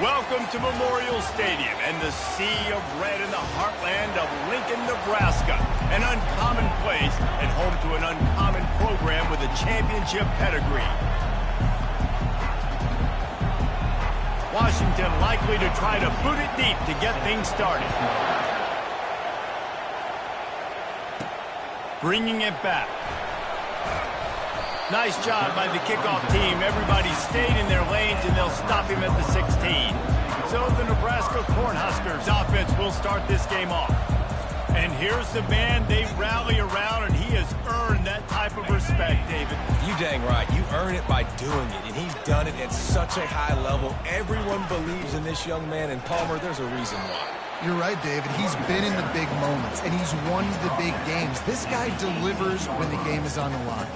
Welcome to Memorial Stadium and the sea of red in the heartland of Lincoln, Nebraska. An uncommon place and home to an uncommon program with a championship pedigree. Washington likely to try to boot it deep to get things started. Bringing it back. Nice job by the kickoff team. Everybody stayed in their lanes, and they'll stop him at the 16. So the Nebraska Cornhuskers offense will start this game off. And here's the man they rally around, and he has earned that type of respect, David. You dang right. You earn it by doing it, and he's done it at such a high level. Everyone believes in this young man, and Palmer, there's a reason why. You're right, David. He's been in the big moments, and he's won the big games. This guy delivers when the game is on the line.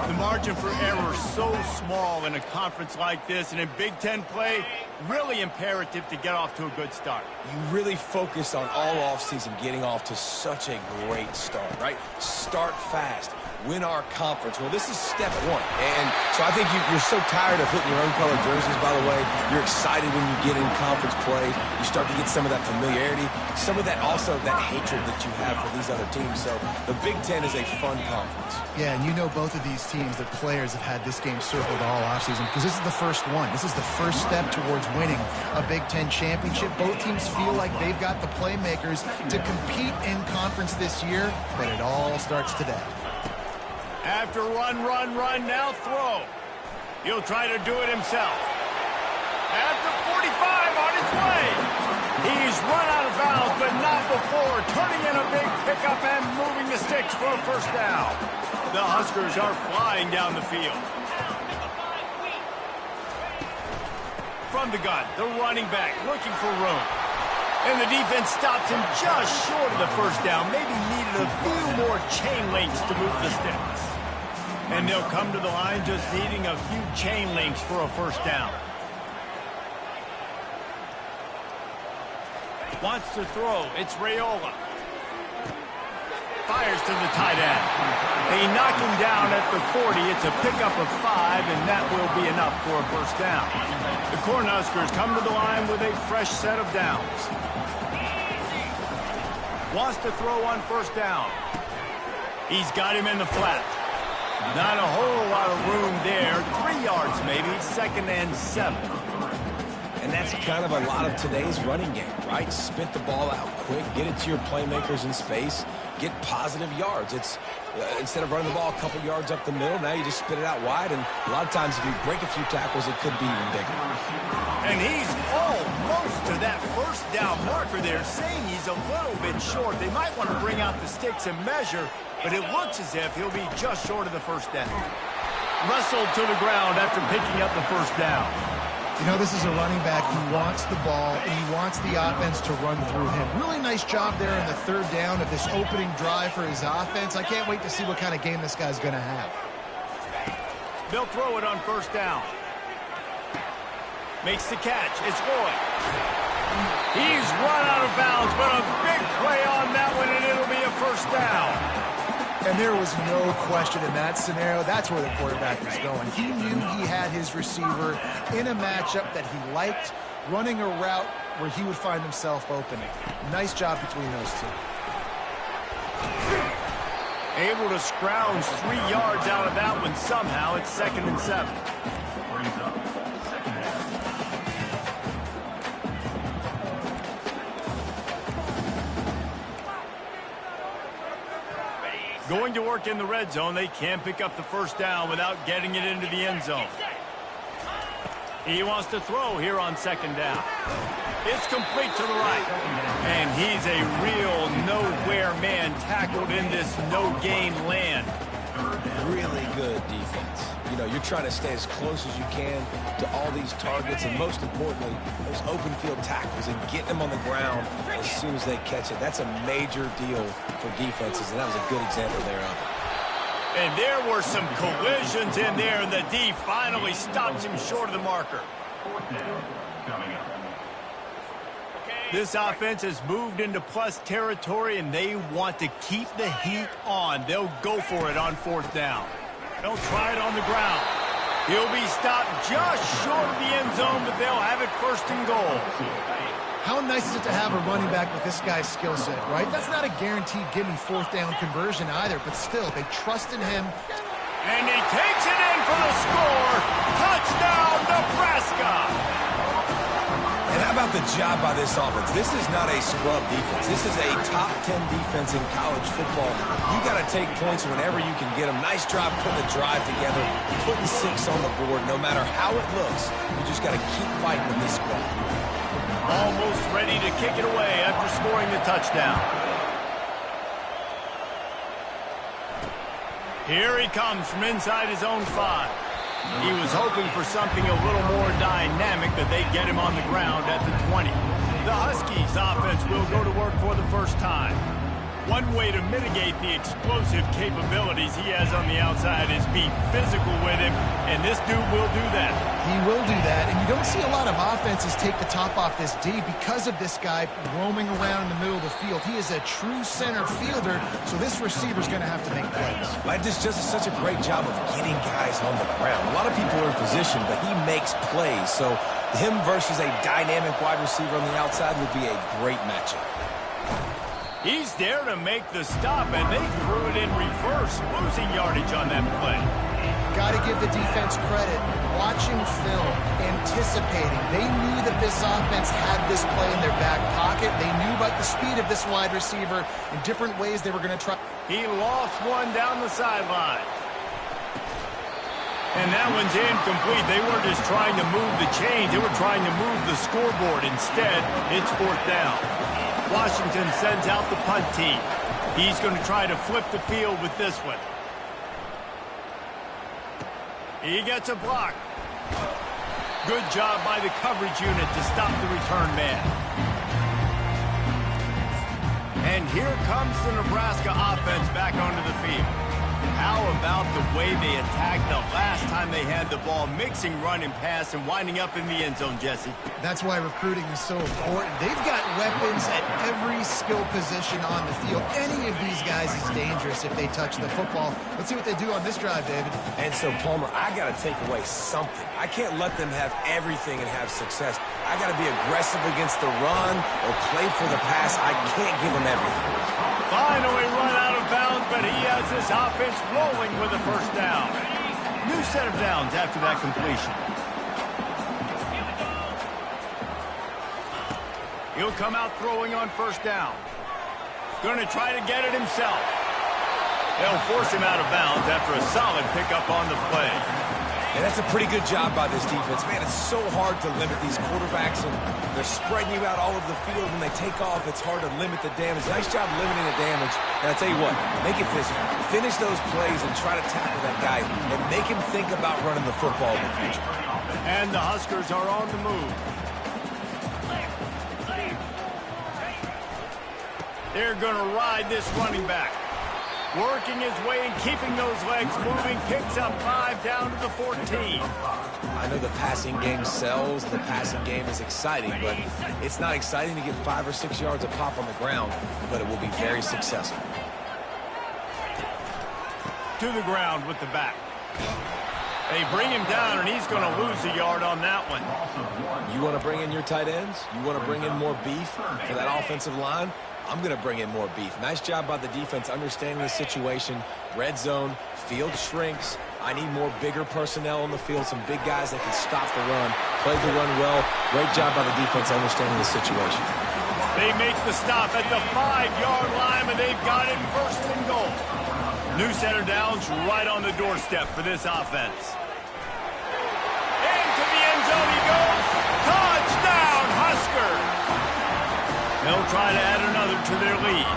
The margin for error is so small in a conference like this, and in Big Ten play, really imperative to get off to a good start. You really focus on all offseason getting off to such a great start, right? Start fast. Win our conference. Well, this is step one. And so I think you're so tired of hitting your own color jerseys, by the way. You're excited when you get in conference play. You start to get some of that familiarity, some of that also that hatred that you have for these other teams. So the Big Ten is a fun conference. Yeah, and you know both of these teams, the players have had this game circled all offseason because this is the first one. This is the first step towards winning a Big Ten championship. Both teams feel like they've got the playmakers to compete in conference this year, but it all starts today. After run, now throw. He'll try to do it himself. After 45 on his way. He's run out of bounds, but not before turning in a big pickup and moving the sticks for a first down. The Huskers are flying down the field. From the gun, the running back looking for room. And the defense stops him just short of the first down. Maybe needed a few more chain links to move the sticks. And they'll come to the line just needing a few chain links for a first down. Wants to throw. It's Raiola. Fires to the tight end. They knock him down at the 40. It's a pickup of 5, and that will be enough for a first down. The Cornhuskers come to the line with a fresh set of downs. Wants to throw on first down. He's got him in the flat. Not a whole lot of room there. 3 yards maybe, 2nd and 7. And that's kind of a lot of today's running game, right? Spit the ball out quick, get it to your playmakers in space, get positive yards. It's instead of running the ball a couple yards up the middle, now you just spit it out wide, and a lot of times if you break a few tackles, it could be even bigger. And he's almost to that first down marker there, saying he's a little bit short. They might want to bring out the sticks and measure, but it looks as if he'll be just short of the first down. Wrestled to the ground after picking up the first down. You know, this is a running back who wants the ball, and he wants the offense to run through him. Really nice job there in the third down of this opening drive for his offense. I can't wait to see what kind of game this guy's going to have. They'll throw it on first down. Makes the catch. It's Lloyd. He's run out of bounds, but a big play on that one, and it'll be a first down. And there was no question in that scenario. That's where the quarterback was going. He knew he had his receiver in a matchup that he liked, running a route where he would find himself opening. Nice job between those two. Able to scrounge 3 yards out of that one somehow. It's 2nd and 7. Going to work in the red zone. They can't pick up the first down without getting it into the end zone. He wants to throw here on 2nd down. It's complete to the right. And he's a real nowhere man tackled in this no-gain land. Really good defense. You know, you're trying to stay as close as you can to all these targets, and most importantly, those open field tackles and getting them on the ground as soon as they catch it. That's a major deal for defenses, and that was a good example there of it. And there were some collisions in there, and the D finally stops him short of the marker. This offense has moved into plus territory, and they want to keep the heat on. They'll go for it on 4th down. They'll try it on the ground. He'll be stopped just short of the end zone, but they'll have it first and goal. How nice is it to have a running back with this guy's skill set, right? That's not a guaranteed give-me fourth down conversion either, but still, they trust in him. And he takes it in for the score. Touchdown, Nebraska! And how about the job by this offense? This is not a scrub defense. This is a top 10 defense in college football. You got to take points whenever you can get them. Nice job putting the drive together, putting 6 on the board. No matter how it looks, you just got to keep fighting with this squad. Almost ready to kick it away after scoring the touchdown. Here he comes from inside his own 5. He was hoping for something a little more dynamic, but they get him on the ground at the 20. The Huskies offense will go to work for the first time. One way to mitigate the explosive capabilities he has on the outside is be physical with him, and this dude will do that. He will do that, and you don't see a lot of offenses take the top off this D because of this guy roaming around in the middle of the field. He is a true center fielder, so this receiver's going to have to make plays. This just is such a great job of getting guys on the ground. A lot of people are in position, but he makes plays, so him versus a dynamic wide receiver on the outside would be a great matchup. He's there to make the stop, and they threw it in reverse, losing yardage on that play. Got to give the defense credit. Watching film, anticipating. They knew that this offense had this play in their back pocket. They knew about the speed of this wide receiver in different ways they were going to try. He lost one down the sideline. And that one's incomplete. They weren't just trying to move the chains. They were trying to move the scoreboard. Instead, it's 4th down. Washington sends out the punt team. He's going to try to flip the field with this one. He gets a block. Good job by the coverage unit to stop the return man. And here comes the Nebraska offense back onto the field. How about the way they attacked the last time they had the ball, mixing run and pass and winding up in the end zone, Jesse? That's why recruiting is so important. They've got weapons at every skill position on the field. Any of these guys is dangerous if they touch the football. Let's see what they do on this drive, David. And so, Palmer, I got to take away something. I can't let them have everything and have success. I got to be aggressive against the run or play for the pass. I can't give them everything. Finally run out of bounds, but he has this offense rolling with a first down. New set of downs after that completion. He'll come out throwing on first down. Going to try to get it himself. They'll force him out of bounds after a solid pickup on the play. And that's a pretty good job by this defense. Man, it's so hard to limit these quarterbacks, and they're spreading you out all over the field. When they take off, it's hard to limit the damage. Nice job limiting the damage. And I tell you what, make it physical. Finish those plays and try to tackle that guy and make him think about running the football in the future. And the Huskers are on the move. They're going to ride this running back. Working his way and keeping those legs moving. Picks up 5 down to the 14. I know the passing game sells. The passing game is exciting, but it's not exciting to get 5 or 6 yards of pop on the ground, but it will be very successful. To the ground with the back. They bring him down, and he's going to lose a yard on that one. You want to bring in your tight ends? You want to bring in more beef for that offensive line? I'm going to bring in more beef. Nice job by the defense understanding the situation. Red zone, field shrinks. I need more bigger personnel on the field, some big guys that can stop the run, play the run well. Great job by the defense understanding the situation. They make the stop at the 5-yard line, and they've got it first and goal. New center downs right on the doorstep for this offense. Into the end zone he goes. Touchdown, Huskers! They'll try to add another to their lead.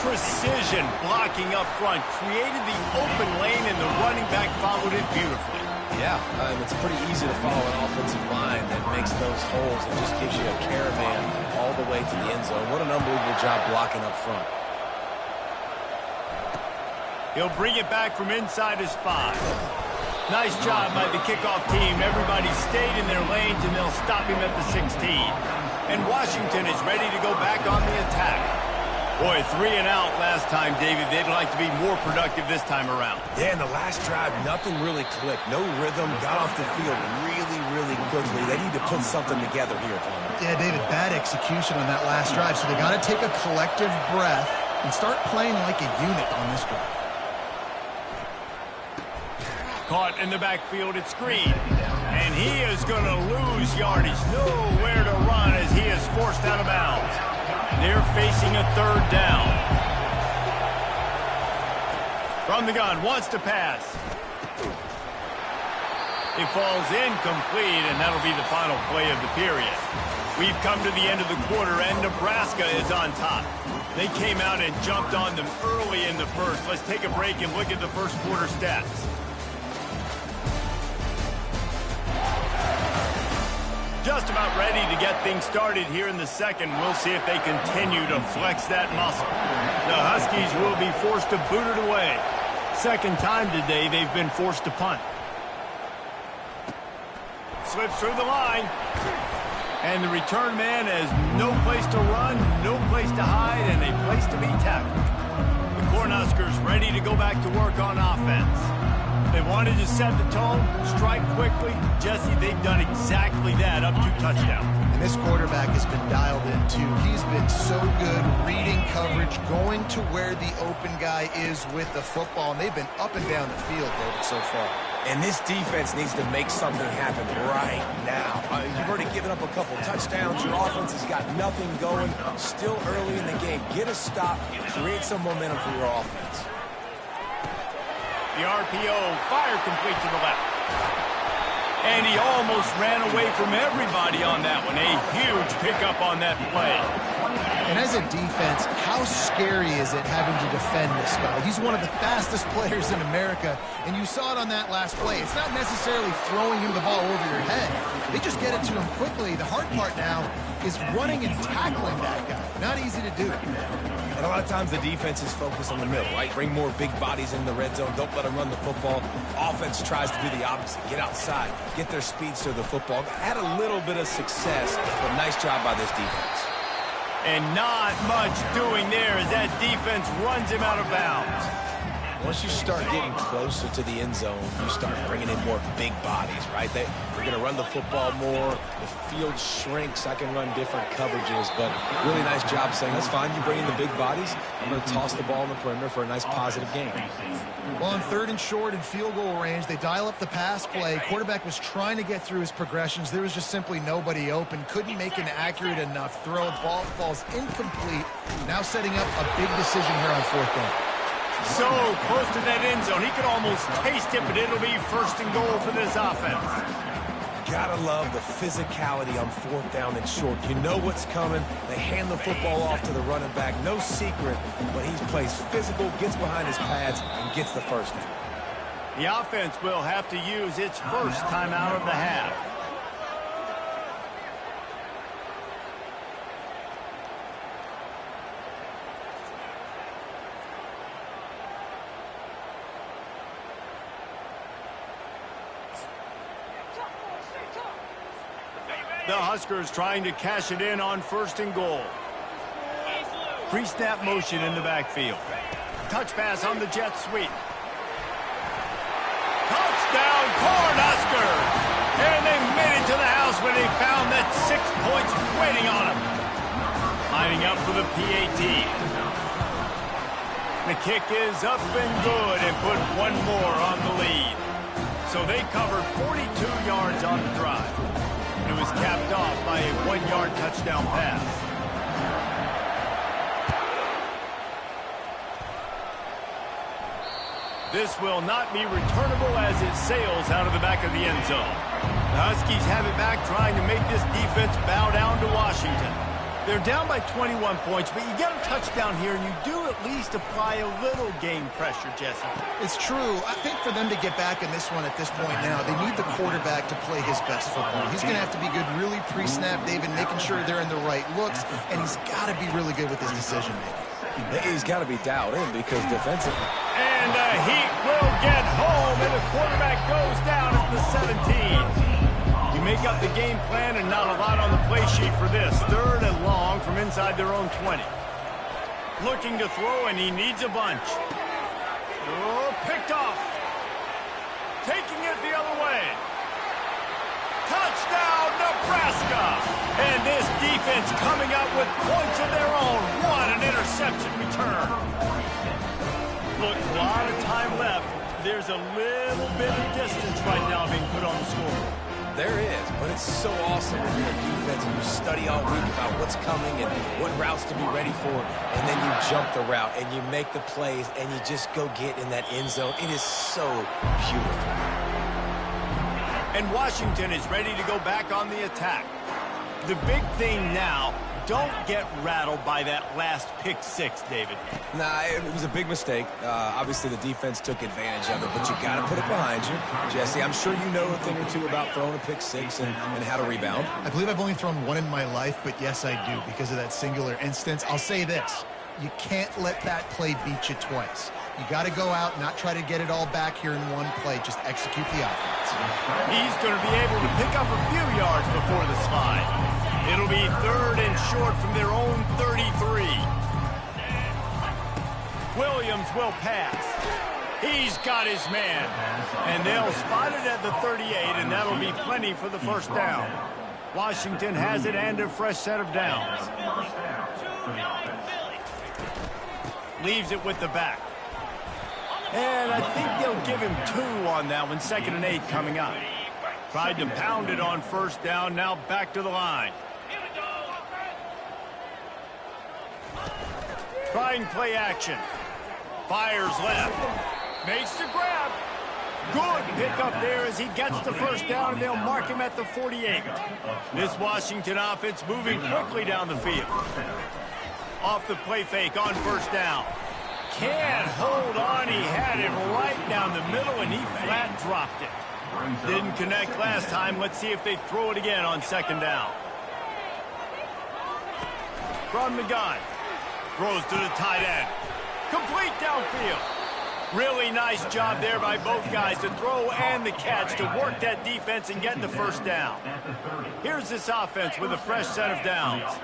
Precision blocking up front created the open lane, and the running back followed it beautifully. Yeah, it's pretty easy to follow an offensive line that makes those holes and just gives you a caravan all the way to the end zone. What an unbelievable job blocking up front. He'll bring it back from inside his 5. Nice job by the kickoff team. Everybody stayed in their lanes, and they'll stop him at the 16. And Washington is ready to go back on the attack. Boy, 3 and out last time, David. They'd like to be more productive this time around. Yeah, in the last drive, nothing really clicked. No rhythm, got off the field really quickly. They need to put something together here, Palmer. Yeah, David, bad execution on that last drive, so they got to take a collective breath and start playing like a unit on this drive. Caught in the backfield, it's Green. And he is going to lose yardage. Nowhere to run as he is forced out of bounds. They're facing a 3rd down. From the gun, wants to pass. It falls incomplete, and that'll be the final play of the period. We've come to the end of the quarter, and Nebraska is on top. They came out and jumped on them early in the first. Let's take a break and look at the first quarter stats. Just about ready to get things started here in the second. We'll see if they continue to flex that muscle. The Huskies will be forced to boot it away. Second time today they've been forced to punt. Slips through the line. And the return man has no place to run, no place to hide, and a place to be tackled. The Cornhuskers ready to go back to work on offense. They wanted to set the tone, strike quickly. Jesse, they've done exactly that, up 2 touchdowns. And this quarterback has been dialed in, too. He's been so good reading coverage, going to where the open guy is with the football, and they've been up and down the field, David, so far. And this defense needs to make something happen right now. You've already given up a couple touchdowns. Your offense has got nothing going. Still early in the game. Get a stop. Create some momentum for your offense. The RPO, fire complete to the left. And he almost ran away from everybody on that one. A huge pickup on that play. And as a defense, how scary is it having to defend this guy? He's one of the fastest players in America, and you saw it on that last play. It's not necessarily throwing him the ball over your head. They just get it to him quickly. The hard part now is running and tackling that guy. Not easy to do. And a lot of times the defense is focused on the middle, right? Bring more big bodies in the red zone. Don't let them run the football. Offense tries to do the opposite. Get outside. Get their speeds to the football. Had a little bit of success, but nice job by this defense. And not much doing there as that defense runs him out of bounds. Once you start getting closer to the end zone, you start bringing in more big bodies, right? They're going to run the football more. The field shrinks. I can run different coverages, but really nice job saying, that's fine. You bring in the big bodies. I'm going to toss the ball in the perimeter for a nice positive game. Well, on 3rd and short and field goal range, they dial up the pass play. Quarterback was trying to get through his progressions. There was just simply nobody open. Couldn't make an accurate enough throw. Ball falls incomplete. Now setting up a big decision here on 4th down. So close to that end zone. He could almost taste it, but it'll be 1st and goal for this offense. Gotta love the physicality on 4th down and short. You know what's coming. They hand the football off to the running back. No secret, but he plays physical, gets behind his pads, and gets the 1st down. The offense will have to use its first timeout of the half. The Huskers trying to cash it in on 1st and goal. Pre-snap motion in the backfield. Touch pass on the jet sweep. Touchdown, Cornhuskers! And they made it to the house when they found that 6 points waiting on them. Lining up for the PAT. The kick is up and good and put one more on the lead. So they covered 42 yards on the drive. It was capped off by a 1-yard touchdown pass. This will not be returnable as it sails out of the back of the end zone. The Huskies have it back, trying to make this defense bow down to Washington. They're down by 21 points, but you get a touchdown here, and you do at least apply a little game pressure, Jesse. It's true. I think for them to get back in this one at this point now, they need the quarterback to play his best football. He's going to have to be good really pre-snap, David, making sure they're in the right looks, and he's got to be really good with his decision-making. He's got to be dialed in because defensively. And the Heat will get home, and the quarterback goes down at the 17. You make up the game plan and not a lot on the play sheet for this. 3rd and long from inside their own 20. Looking to throw, and he needs a bunch. Oh, picked off. Taking it the other way. Touchdown, Nebraska! And this defense coming up with points of their own. What an interception return. Look, a lot of time left. There's a little bit of distance right now being put on the score. There is, but it's so awesome when you're a defense and you study all week about what's coming and what routes to be ready for, and then you jump the route and you make the plays and you just go get in that end zone. It is so beautiful. And Washington is ready to go back on the attack. The big thing now, don't get rattled by that last pick six, David. Nah, it was a big mistake. Obviously, the defense took advantage of it, but you got to put it behind you. Jesse, I'm sure you know a thing or two about throwing a pick six and how to rebound. I believe I've only thrown one in my life, but yes, I do because of that singular instance. I'll say this. You can't let that play beat you twice. You got to go out, not try to get it all back here in one play. Just execute the offense. He's going to be able to pick up a few yards before the slide. It'll be 3rd and short from their own 33. Williams will pass. He's got his man. And they'll spot it at the 38, and that'll be plenty for the first down. Washington has it and a fresh set of downs. Leaves it with the back. And I think they'll give him 2 on that one. 2nd and 8 coming up. Tried to pound it on first down. Now back to the line. Trying play action. Fires left. Makes the grab. Good pickup there as he gets the first down, and they'll mark him at the 48. This Washington offense moving quickly down the field. Off the play fake on first down. Can't hold on. He had it right down the middle, and he flat dropped it. Didn't connect last time. Let's see if they throw it again on 2nd down. From the gun. Throws to the tight end. Complete downfield. Really nice job there by both guys, the throw and the catch, to work that defense and get the first down. Here's this offense with a fresh set of downs.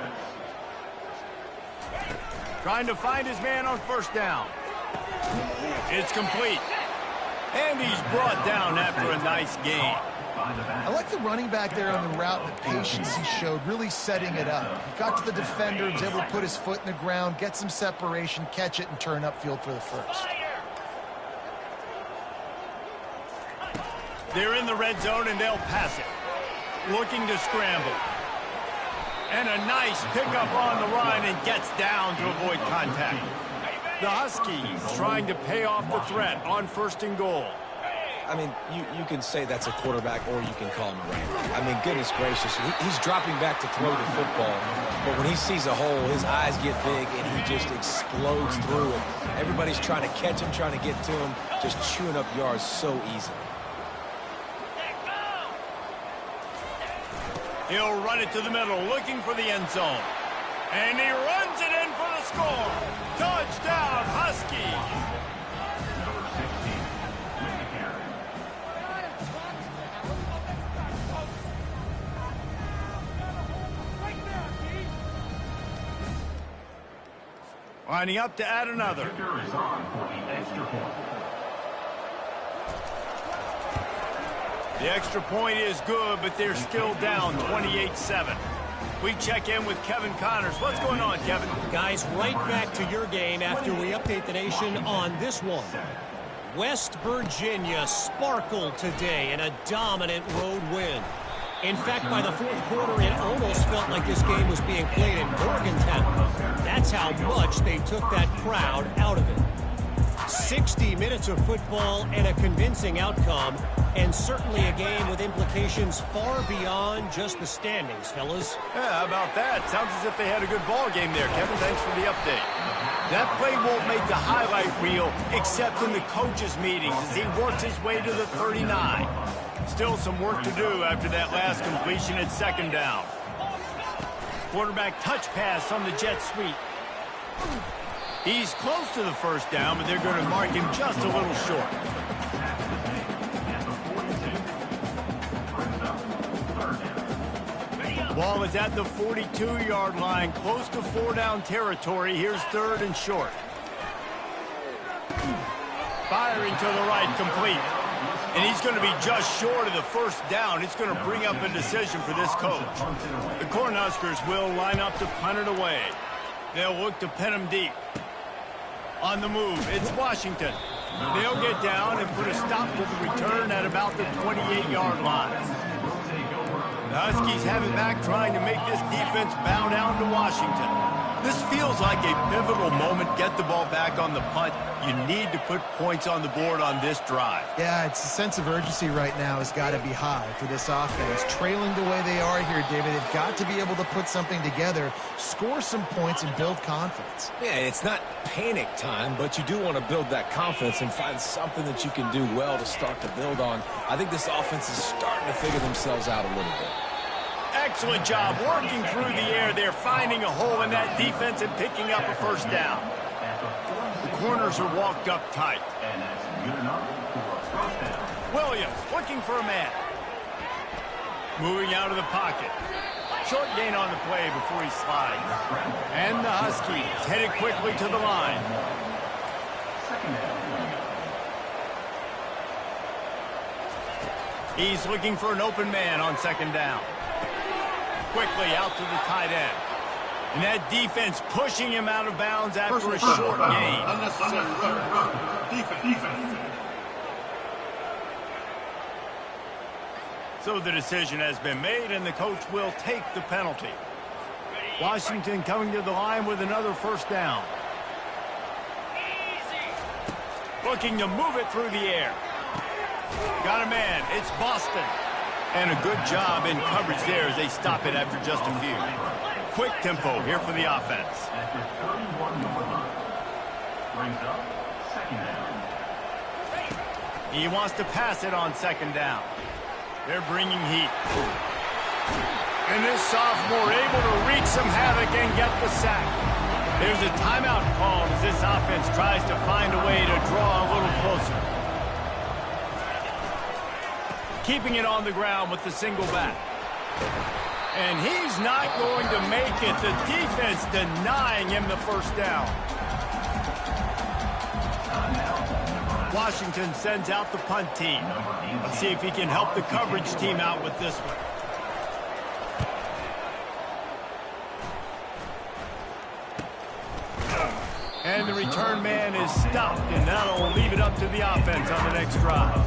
Trying to find his man on first down. It's complete. And he's brought down after a nice gain. I like the running back there on the route, the patience he showed, really setting it up. He got to the defender, was able to put his foot in the ground, get some separation, catch it, and turn upfield for the first. They're in the red zone, and they'll pass it. Looking to scramble. And a nice pickup on the run, and gets down to avoid contact. The Huskies trying to pay off the threat on 1st and goal. I mean, you can say that's a quarterback, or you can call him a running back. I mean, goodness gracious, he's dropping back to throw the football. But when he sees a hole, his eyes get big, and he just explodes through it. Everybody's trying to catch him, trying to get to him, just chewing up yards so easily. He'll run it to the middle, looking for the end zone. And he runs it in for the score. Touchdown, Huskies. Lining up to add another. The extra point is good, but they're still down 28-7. We check in with Kevin Connors. What's going on, Kevin? Guys, right back to your game after we update the nation on this one. West Virginia sparkled today in a dominant road win. In fact, by the 4th quarter, it almost felt like this game was being played in Morgantown. That's how much they took that crowd out of it. 60 minutes of football and a convincing outcome, and certainly a game with implications far beyond just the standings, fellas. Yeah, how about that? Sounds as if they had a good ball game there, Kevin. Thanks for the update. That play won't make the highlight reel except in the coaches' meetings as he works his way to the 39. Still some work to do after that last completion at 2nd down. Quarterback touch pass on the jet sweep. He's close to the first down, but they're going to mark him just a little short. Ball is at the 42-yard line, close to 4-down territory. Here's 3rd and short. Firing to the right, complete. And he's going to be just short of the 1st down. It's going to bring up a decision for this coach. The Cornhuskers will line up to punt it away. They'll look to pin him deep. On the move, it's Washington. They'll get down and put a stop to the return at about the 28-yard line. The Huskies have it back, trying to make this defense bow down to Washington. This feels like a pivotal moment. Get the ball back on the punt. You need to put points on the board on this drive. Yeah, it's a sense of urgency right now has got to be high for this offense. Trailing the way they are here, David, they've got to be able to put something together, score some points, and build confidence. Yeah, it's not panic time, but you do want to build that confidence and find something that you can do well to start to build on. I think this offense is starting to figure themselves out a little bit. Excellent job working through the air there, finding a hole in that defense and picking up a 1st down. The corners are walked up tight. Williams looking for a man. Moving out of the pocket. Short gain on the play before he slides. And the Huskies headed quickly to the line. He's looking for an open man on 2nd down. Quickly out to the tight end. And that defense pushing him out of bounds after a short gain. So the decision has been made, and the coach will take the penalty. Washington coming to the line with another 1st down. Looking to move it through the air. Got a man. It's Boston. And a good job in coverage there as they stop it after just a few. Quick tempo here for the offense. He wants to pass it on 2nd down. They're bringing heat. And this sophomore able to wreak some havoc and get the sack. There's a timeout called as this offense tries to find a way to draw a little closer. Keeping it on the ground with the single back. And he's not going to make it. The defense denying him the 1st down. Washington sends out the punt team. Let's see if he can help the coverage team out with this one. And the return man is stopped, and that'll leave it up to the offense on the next drive.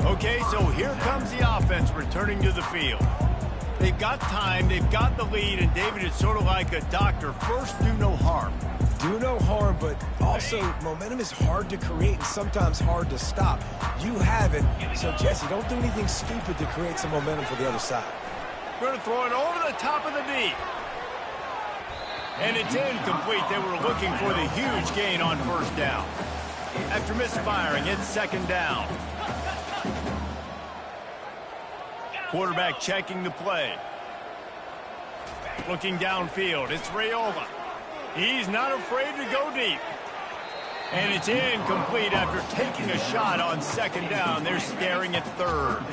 Okay, so here comes the offense returning to the field. They've got time, they've got the lead, and David, it's sort of like a doctor. First, do no harm. Do no harm, but also momentum is hard to create and sometimes hard to stop. You have it, so Jesse, don't do anything stupid to create some momentum for the other side. Going to throw it over the top of the knee. And it's incomplete. They were looking for the huge gain on 1st down. After misfiring, it's 2nd down. Quarterback checking the play. Looking downfield, it's Raiola. He's not afraid to go deep. And it's incomplete after taking a shot on 2nd down. They're staring at 3rd.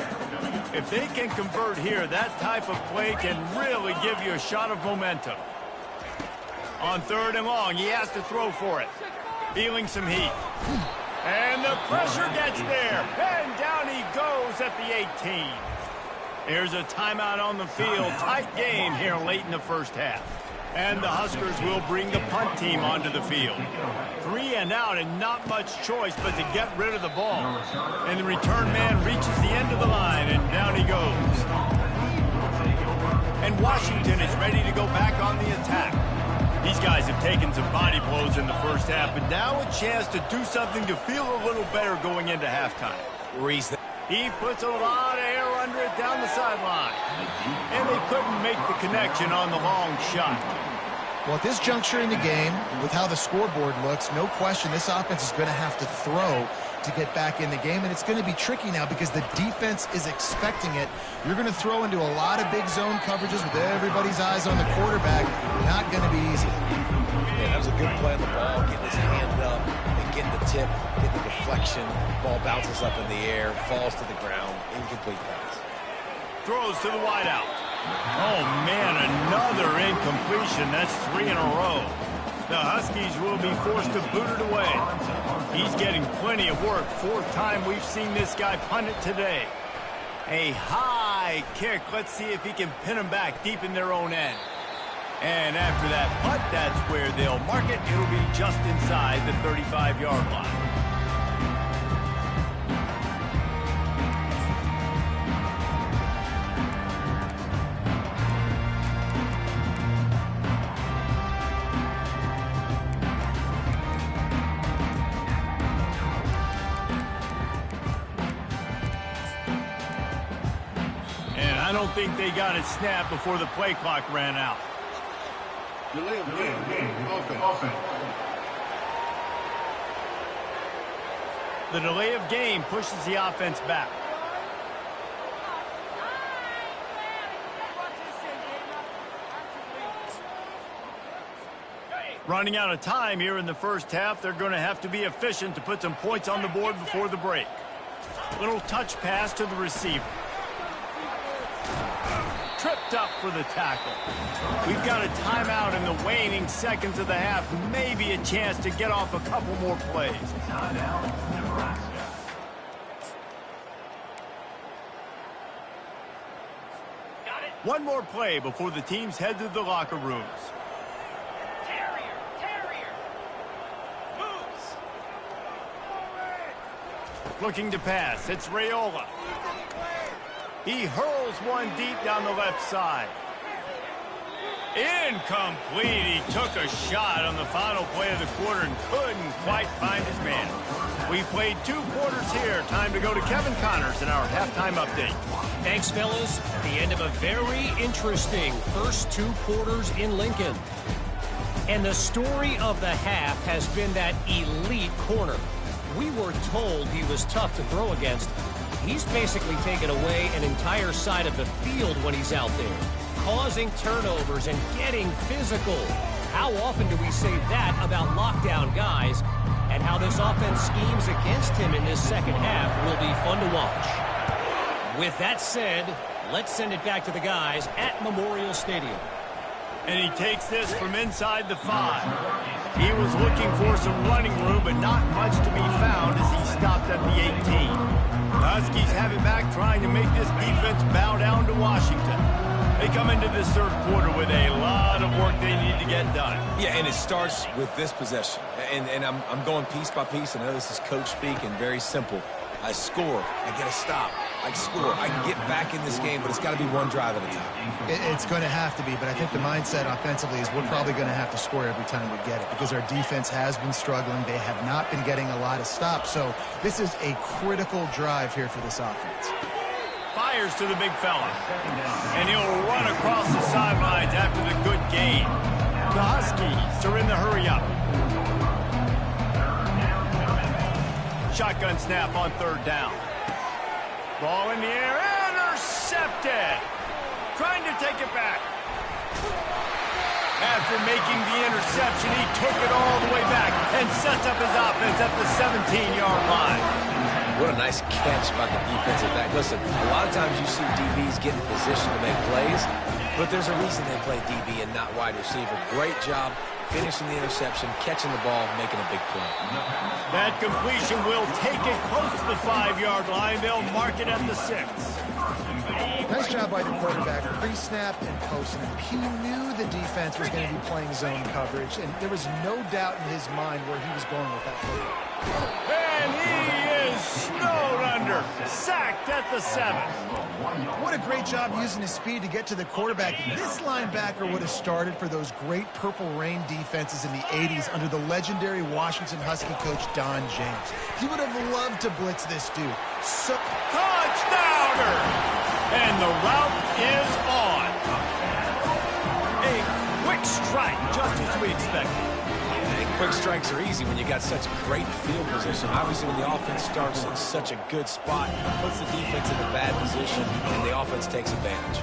If they can convert here, that type of play can really give you a shot of momentum. On 3rd and long, he has to throw for it. Feeling some heat. And the pressure gets there. And down he goes at the 18. There's a timeout on the field. Tight game here late in the 1st half. And the Huskers will bring the punt team onto the field. 3 and out and not much choice but to get rid of the ball. And the return man reaches the end of the line, and down he goes. And Washington is ready to go back on the attack. These guys have taken some body blows in the 1st half, but now a chance to do something to feel a little better going into halftime. He puts a lot of air under it down the sideline. And they couldn't make the connection on the long shot. Well, at this juncture in the game, with how the scoreboard looks, no question this offense is going to have to throw to get back in the game, and it's going to be tricky now because the defense is expecting it. You're going to throw into a lot of big zone coverages with everybody's eyes on the quarterback. Not going to be easy. Yeah, that was a good play on the ball, getting his hand up, and getting the tip, getting the deflection. Ball bounces up in the air, falls to the ground, incomplete pass. Throws to the wideout. Oh, man, another incompletion. That's 3 in a row. The Huskies will be forced to boot it away. He's getting plenty of work. 4th time we've seen this guy punt it today. A high kick. Let's see if he can pin them back deep in their own end. And after that punt, that's where they'll mark it. It'll be just inside the 35-yard line. I don't think they got it snapped before the play clock ran out. Delay of game, offense. The delay of game pushes the offense back. Running out of time here in the first half, they're going to have to be efficient to put some points on the board before the break. Little touch pass to the receiver. Tripped up for the tackle. We've got a timeout in the waning seconds of the half. Maybe a chance to get off a couple more plays. Nebraska. One more play before the teams head to the locker rooms. Moves. Looking to pass. It's Raiola. He hurls one deep down the left side. Incomplete. He took a shot on the final play of the quarter and couldn't quite find his man. We played 2 quarters here. Time to go to Kevin Connors in our halftime update. Thanks, fellas. The end of a very interesting first 2 quarters in Lincoln. And the story of the half has been that elite corner. We were told he was tough to throw against. He's basically taken away an entire side of the field when he's out there, causing turnovers and getting physical. How often do we say that about lockdown guys? And how this offense schemes against him in this second half will be fun to watch. With that said, let's send it back to the guys at Memorial Stadium. And he takes this from inside the 5. He was looking for some running room, but not much to be found as he stopped at the 18. The Huskies have it back, trying to make this defense bow down to Washington. They come into this 3rd quarter with a lot of work they need to get done. Yeah, and it starts with this possession. And I'm going piece by piece. I know this is coach speak and very simple. I score. I get a stop. I score. I can get back in this game, but it's got to be one drive at a time. It's going to have to be, but I think the mindset offensively is we're probably going to have to score every time we get it because our defense has been struggling. They have not been getting a lot of stops, so this is a critical drive here for this offense. Fires to the big fella, and he'll run across the sidelines after the good gain. The Huskies are in the hurry-up. Shotgun snap on 3rd down. Ball in the air, intercepted. Trying to take it back. After making the interception, he took it all the way back and sets up his offense at the 17-yard line. What a nice catch by the defensive back. Listen, a lot of times you see DBs get in position to make plays, but there's a reason they play DB and not wide receiver. Great job finishing the interception, catching the ball, making a big play. That completion will take it close to the 5-yard line. They'll mark it at the 6. Nice job by the quarterback, pre-snap and post-snap. He knew the defense was going to be playing zone coverage, and there was no doubt in his mind where he was going with that football. And he is snowed under, sacked at the 7. What a great job using his speed to get to the quarterback. This linebacker would have started for those great Purple Rain defenses in the 80s under the legendary Washington Husky coach Don James. He would have loved to blitz this dude. So Touchdowner! And the route is on. A quick strike, just as we expected. Quick strikes are easy when you got such great field position. Obviously, when the offense starts in such a good spot, it puts the defense in a bad position, and the offense takes advantage.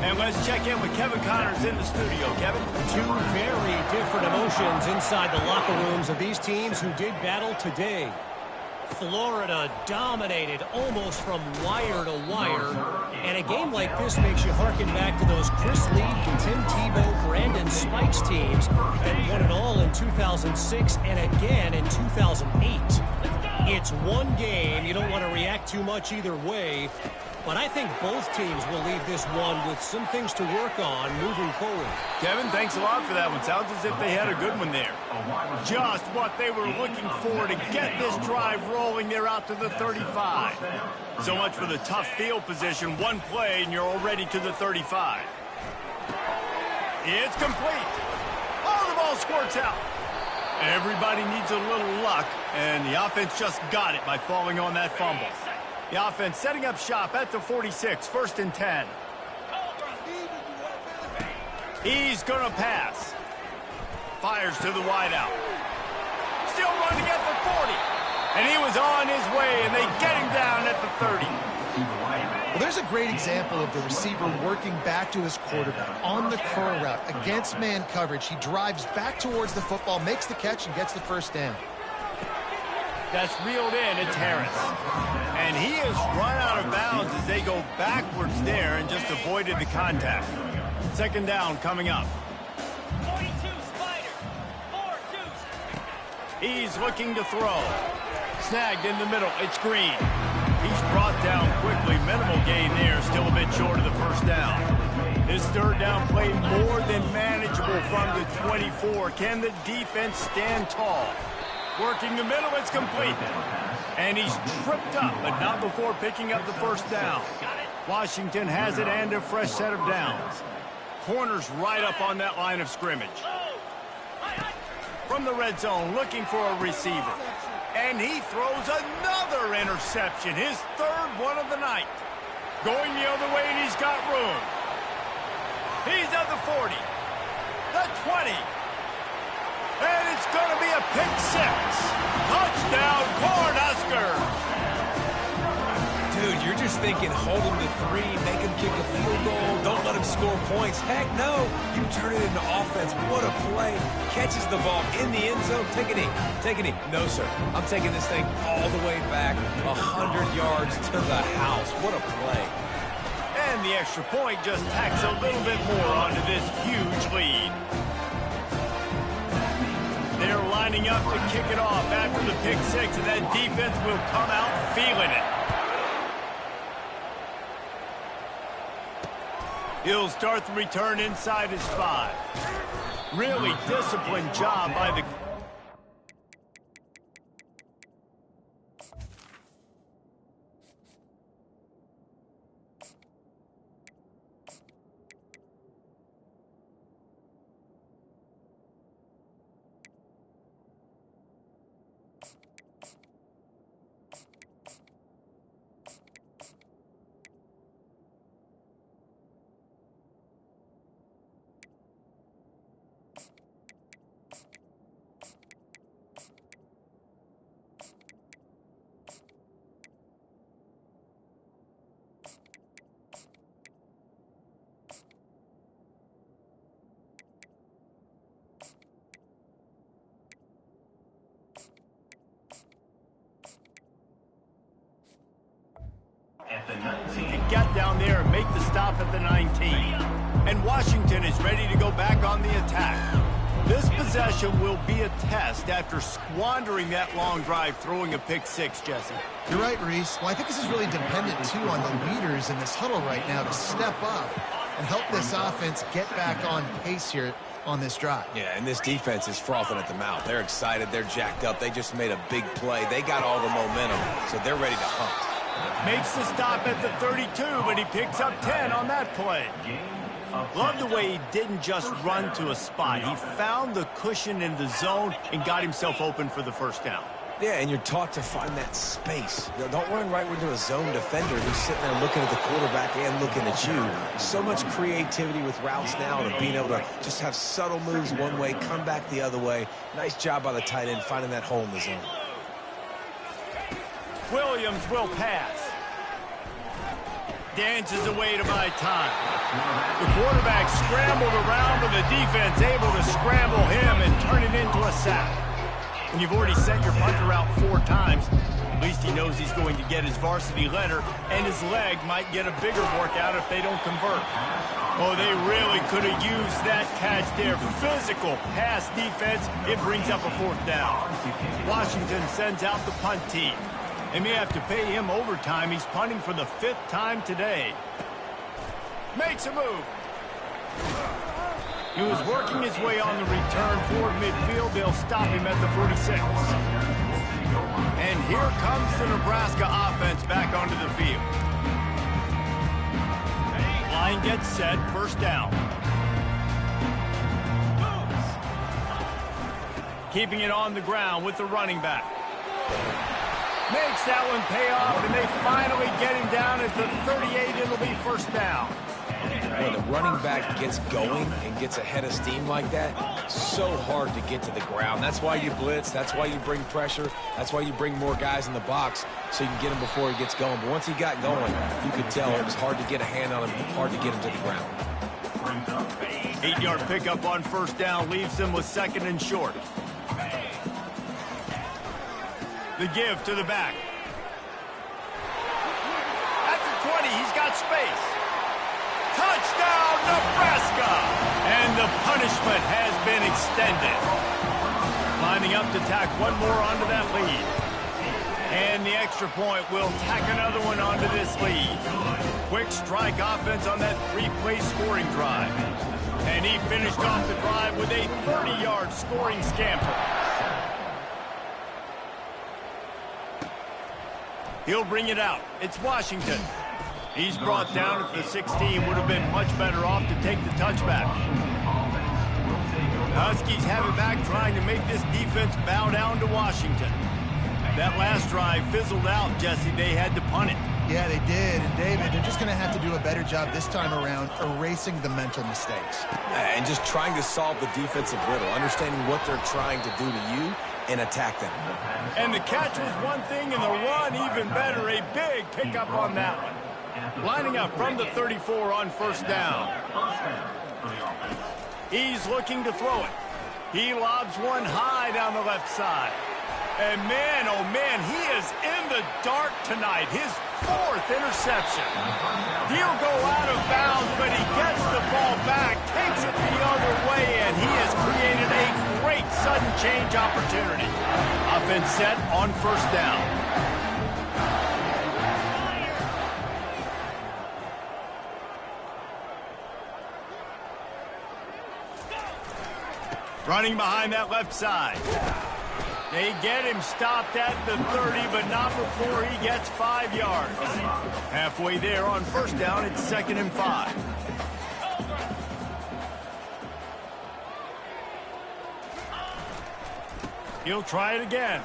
And let's check in with Kevin Connors in the studio. Kevin? 2 very different emotions inside the locker rooms of these teams who did battle today. Florida dominated almost from wire to wire. And a game like this makes you harken back to those Chris Leak and Tim Tebow, Brandon Spikes teams that won it all in 2006 and again in 2008. It's one game. You don't want to react too much either way. But I think both teams will leave this one with some things to work on moving forward. Kevin, thanks a lot for that one. Sounds as if they had a good one there. Just what they were looking for to get this drive rolling. They're out to the 35. So much for the tough field position. One play, and you're already to the 35. It's complete. Oh, the ball squirts out. Everybody needs a little luck, and the offense just got it by falling on that fumble. The offense setting up shop at the 46, 1st and 10. He's going to pass. Fires to the wideout. Still running at the 40. And he was on his way, and they get him down at the 30. Well, there's a great example of the receiver working back to his quarterback on the curl route against man coverage. He drives back towards the football, makes the catch, and gets the first down. That's reeled in. It's Harris. And he has run out of bounds as they go backwards there and just avoided the contact. 2nd down coming up. 42 Spider. 4-2. He's looking to throw. Snagged in the middle. It's Green. He's brought down quickly. Minimal gain there. Still a bit short of the 1st down. This 3rd down play more than manageable from the 24. Can the defense stand tall? Working the middle, it's complete. And he's tripped up, but not before picking up the 1st down. Washington has it and a fresh set of downs. Corners right up on that line of scrimmage. From the red zone, looking for a receiver. And he throws another interception, his 3rd one of the night. Going the other way, and he's got room. He's at the 40, the 20. And it's going to be a pick 6. Touchdown, Cornhusker. Dude, you're just thinking hold him to 3, make him kick a field goal, don't let him score points. Heck no, you turn it into offense. What a play. Catches the ball in the end zone. Take a knee. Take a knee. No, sir. I'm taking this thing all the way back 100 yards to the house. What a play. And the extra point just tacks a little bit more onto this huge lead. They're lining up to kick it off after the pick 6, and that defense will come out feeling it. He'll start the return inside his 5. Really disciplined job by the... To get down there and make the stop at the 19. And Washington is ready to go back on the attack. This possession will be a test after squandering that long drive, throwing a pick 6, Jesse. You're right, Reese. Well, I think this is really dependent, too, on the leaders in this huddle right now to step up and help this offense get back on pace here on this drive. Yeah, and this defense is frothing at the mouth. They're excited. They're jacked up. They just made a big play. They got all the momentum, so they're ready to hunt. Makes the stop at the 32, but he picks up 10 on that play. Love the way he didn't just run to a spot. He found the cushion in the zone and got himself open for the 1st down. Yeah, and you're taught to find that space. You know, don't run right into a zone defender who's sitting there looking at the quarterback and looking at you. So much creativity with routes now to being able to just have subtle moves one way, come back the other way. Nice job by the tight end finding that hole in the zone. Williams will pass. Dances away to buy time. The quarterback scrambled around, but the defense able to scramble him and turn it into a sack. And you've already sent your punter out 4 times. At He knows he's going to get his varsity letter, and his leg might get a bigger workout if they don't convert. Oh, they really could have used that catch there. Physical pass defense. It brings up a 4th down. Washington sends out the punt team. They may have to pay him overtime. He's punting for the 5th time today. Makes a move. He was working his way on the return toward midfield. They'll stop him at the 46. And here comes the Nebraska offense back onto the field. Line gets set, 1st down. Keeping it on the ground with the running back. Makes that one pay off, and they finally get him down at the 38. It'll be 1st down. When the running back gets going and gets ahead of steam like that, so hard to get to the ground. That's why you blitz. That's why you bring pressure. That's why you bring more guys in the box so you can get him before he gets going. But once he got going, you could tell it was hard to get a hand on him, hard to get him to the ground. 8-yard pickup on 1st down leaves them with 2nd and short. The give to the back. At the 20, he's got space. Touchdown, Nebraska! And the punishment has been extended. Lining up to tack one more onto that lead. And the extra point will tack another one onto this lead. Quick strike offense on that 3-play scoring drive. And he finished off the drive with a 30-yard scoring scamper. He'll bring it out. It's Washington. He's brought down at the 16. Would have been much better off to take the touchback. The Huskies have it back, trying to make this defense bow down to Washington. That last drive fizzled out, Jesse. They had to punt it. Yeah, they did. And, David, they're just going to have to do a better job this time around erasing the mental mistakes. And just trying to solve the defensive riddle, understanding what they're trying to do to you and attack them. And the catch was one thing, and the run even better. A big pickup on that one. Lining up from the 34 on 1st down. He's looking to throw it. He lobs one high down the left side. And man, oh man, he is in the dark tonight. His 4th interception. He'll go out of bounds, but he gets the ball back, takes it the other way, and he has created a great sudden change opportunity. Offense set on 1st down. Running behind that left side. They get him stopped at the 30, but not before he gets 5 yards. Halfway there on 1st down, it's 2nd and 5. He'll try it again.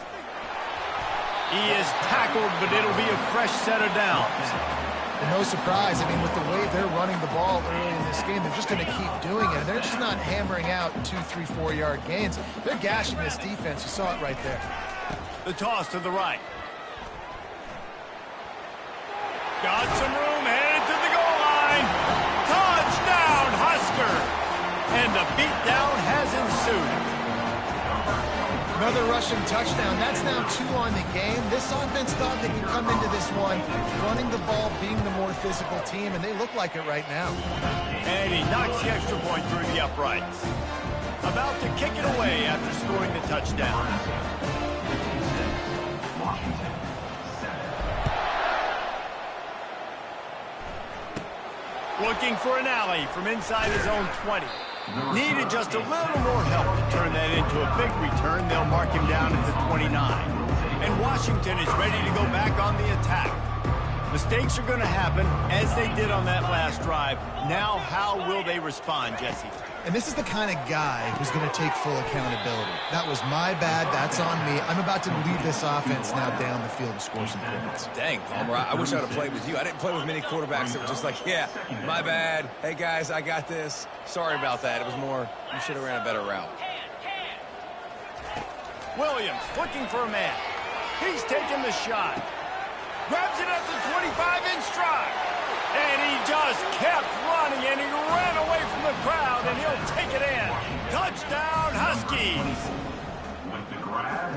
He is tackled, but it'll be a fresh set of downs. And no surprise, I mean, with the way they're running the ball early in this game, they're just going to keep doing it. And they're just not hammering out 2, 3, 4-yard gains. They're gashing this defense. You saw it right there. The toss to the right. Got some room, headed to the goal line. Touchdown, Husker! And the beatdown has ensued. Another rushing touchdown. That's now 2 on the game. This offense thought they could come into this one running the ball, being the more physical team, and they look like it right now. And he knocks the extra point through the uprights. About to kick it away after scoring the touchdown. Looking for an alley from inside his own 20. Needed just a little more help to turn that into a big return. They'll mark him down at the 29. And Washington is ready to go back on the attack. Mistakes are going to happen, as they did on that last drive. Now, how will they respond, Jesse? And this is the kind of guy who's going to take full accountability. That was my bad. That's on me. I'm about to lead this offense now down the field and score some points. Dang, Palmer, I wish I would have played with you. I didn't play with many quarterbacks that were just like, yeah, my bad. Hey, guys, I got this. Sorry about that. It was more, you should have ran a better route. Williams looking for a man. He's taking the shot. Grabs it at the 25 in stride. And he just kept running, and he ran away from the crowd, and he'll take it in. Touchdown, Huskies.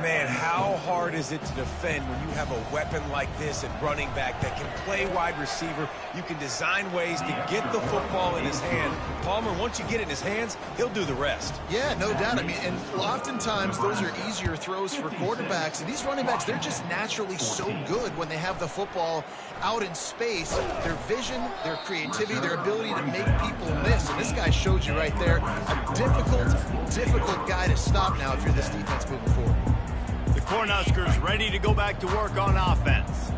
Man, how hard is it to defend when you have a weapon like this at running back that can play wide receiver? You can design ways to get the football in his hand. Palmer, once you get it in his hands, he'll do the rest. Yeah, no doubt. I mean, and oftentimes those are easier throws for quarterbacks. And these running backs, they're just naturally so good when they have the football out in space. Their vision, their creativity, their ability to make people miss. And this guy showed you right there a difficult guy to stop now if you're this defense moving forward. The Cornhuskers ready to go back to work on offense.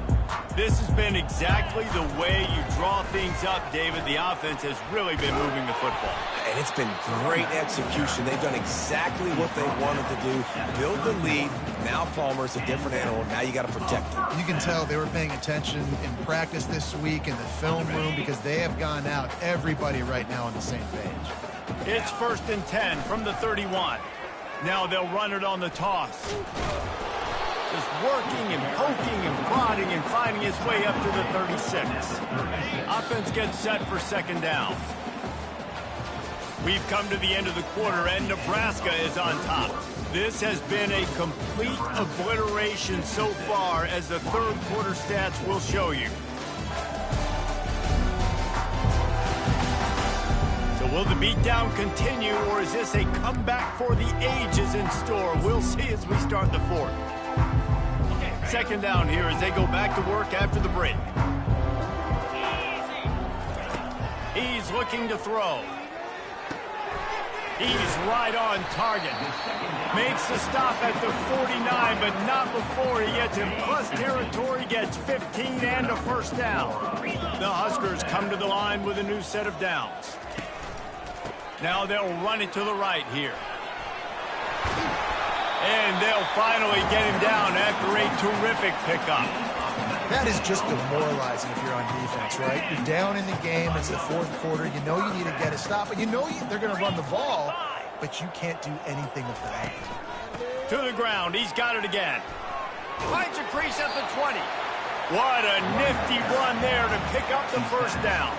This has been exactly the way you draw things up, David. The offense has really been moving the football. And it's been great execution. They've done exactly what they wanted to do. Build the lead. Now Palmer's a different animal. Now you got to protect him. You can tell they were paying attention in practice this week in the film room because they have gone out, everybody right now on the same page. It's 1st and 10 from the 31. Now they'll run it on the toss. Just working and poking and prodding and finding his way up to the 36. Offense gets set for 2nd down. We've come to the end of the quarter, and Nebraska is on top. This has been a complete obliteration so far, as the third quarter stats will show you. So will the beatdown continue, or is this a comeback for the ages in store? We'll see as we start the fourth. 2nd down here as they go back to work after the break. He's looking to throw. He's right on target. Makes the stop at the 49, but not before he gets in plus territory, gets 15 and a 1st down. The Huskers come to the line with a new set of downs. Now they'll run it to the right here. And they'll finally get him down after a terrific pickup. That is just demoralizing if you're on defense, right? You're down in the game. It's the 4th quarter. You know you need to get a stop, but you know they're going to run the ball, but you can't do anything about it. To the ground. He's got it again. Finds a crease at the 20. What a nifty run there to pick up the 1st down.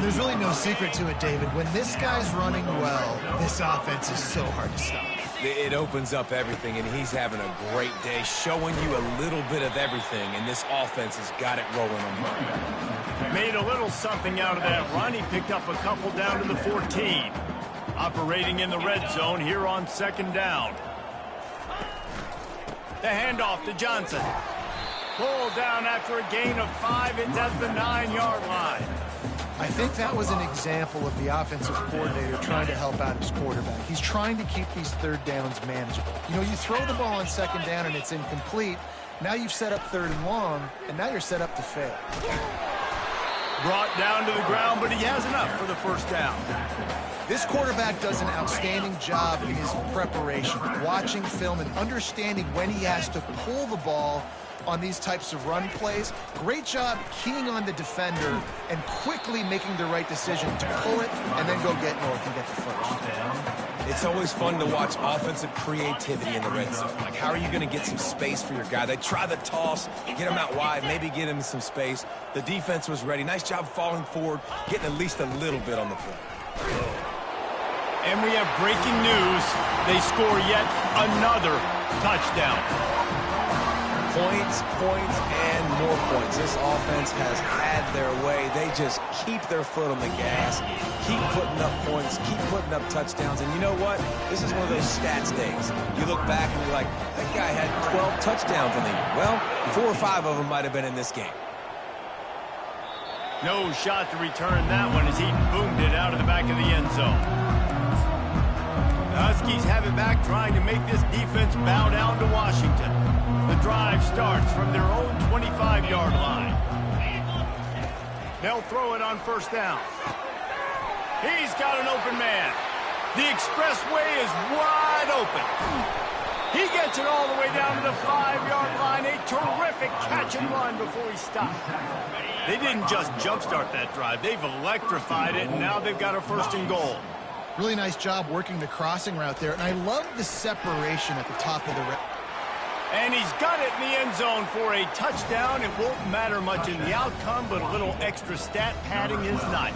There's really no secret to it, David. When this guy's running well, this offense is so hard to stop. It opens up everything, and he's having a great day, showing you a little bit of everything, and this offense has got it rolling on him. Made a little something out of that run. He picked up a couple down to the 14. Operating in the red zone here on 2nd down. The handoff to Johnson. Pulled down after a gain of 5. It's at the 9-yard line. I think that was an example of the offensive coordinator trying to help out his quarterback. He's trying to keep these 3rd downs manageable. You know, you throw the ball on 2nd down and it's incomplete. Now you've set up 3rd and long, and now you're set up to fail. Brought down to the ground, but he has enough for the 1st down. This quarterback does an outstanding job in his preparation, watching film and understanding when he has to pull the ball on these types of run plays. Great job keying on the defender and quickly making the right decision to pull it and then go get north and get the 1st. It's always fun to watch offensive creativity in the red zone. Like, how are you going to get some space for your guy? They try the toss, get him out wide, maybe get him some space. The defense was ready. Nice job falling forward, getting at least a little bit on the play. And we have breaking news. They score yet another touchdown. Points, and more points. This offense has had their way. They just keep their foot on the gas, keep putting up points, keep putting up touchdowns. And you know what? This is one of those stats days. You look back and you're like, that guy had 12 touchdowns in the year. Well, 4 or 5 of them might have been in this game. No shot to return that one as he boomed it out of the back of the end zone. The Huskies have it back, trying to make this defense bow down to Washington. The drive starts from their own 25-yard line. They'll throw it on 1st down. He's got an open man. The expressway is wide open. He gets it all the way down to the 5-yard line. A terrific catch and run before he stopped. They didn't just jumpstart that drive. They've electrified it, and now they've got a 1st and goal. Really nice job working the crossing route there. And I love the separation at the top of the route. And he's got it in the end zone for a touchdown. It won't matter much in the outcome, but a little extra stat padding is nice.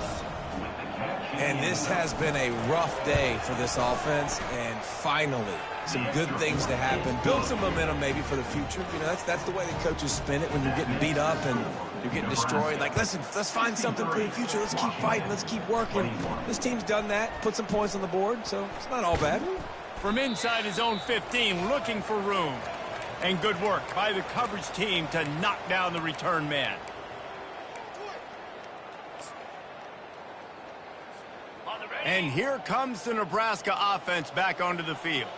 And this has been a rough day for this offense, and finally, some good things to happen. Build some momentum maybe for the future. You know, that's the way the coaches spin it when you're getting beat up and you're getting destroyed. Like, listen, let's find something for the future. Let's keep fighting. Let's keep working. This team's done that, put some points on the board, so it's not all bad. From inside his own 15, looking for room. And good work by the coverage team to knock down the return man. And here comes the Nebraska offense back onto the field.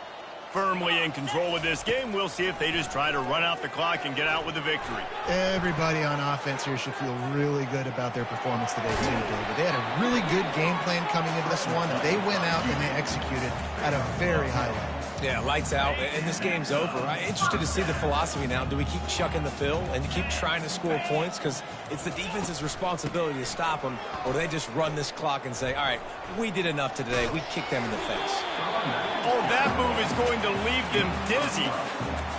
Firmly in control of this game. We'll see if they just try to run out the clock and get out with a victory. Everybody on offense here should feel really good about their performance today, too, David. They had a really good game plan coming into this one, and they went out and they executed at a very high level. Yeah, lights out, and this game's over. I'm interested to see the philosophy now. Do we keep chucking the fill and keep trying to score points? Because it's the defense's responsibility to stop them, or do they just run this clock and say, all right, we did enough today. We kicked them in the face. Oh, that move is going to leave them dizzy.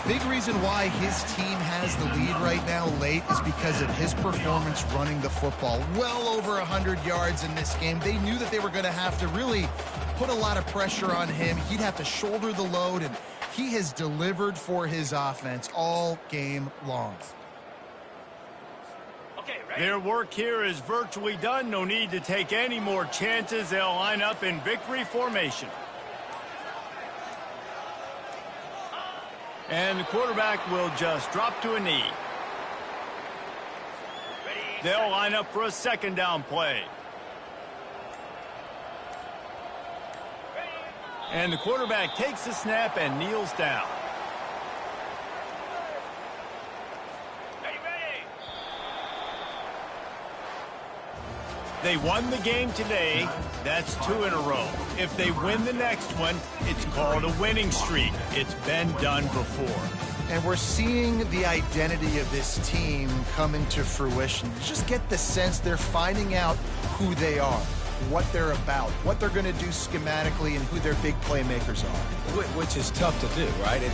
Big reason why his team has the lead right now late is because of his performance running the football. Well over 100 yards in this game. They knew that they were going to have to really put a lot of pressure on him. He'd have to shoulder the load, and he has delivered for his offense all game long. Their work here is virtually done. No need to take any more chances. They'll line up in victory formation. And the quarterback will just drop to a knee. They'll line up for a second down play. And the quarterback takes the snap and kneels down. They won the game today. That's 2 in a row. If they win the next one, it's called a winning streak. It's been done before. And we're seeing the identity of this team come into fruition. You just get the sense they're finding out who they are, what they're about, what they're going to do schematically, and who their big playmakers are. Which is tough to do, right? It's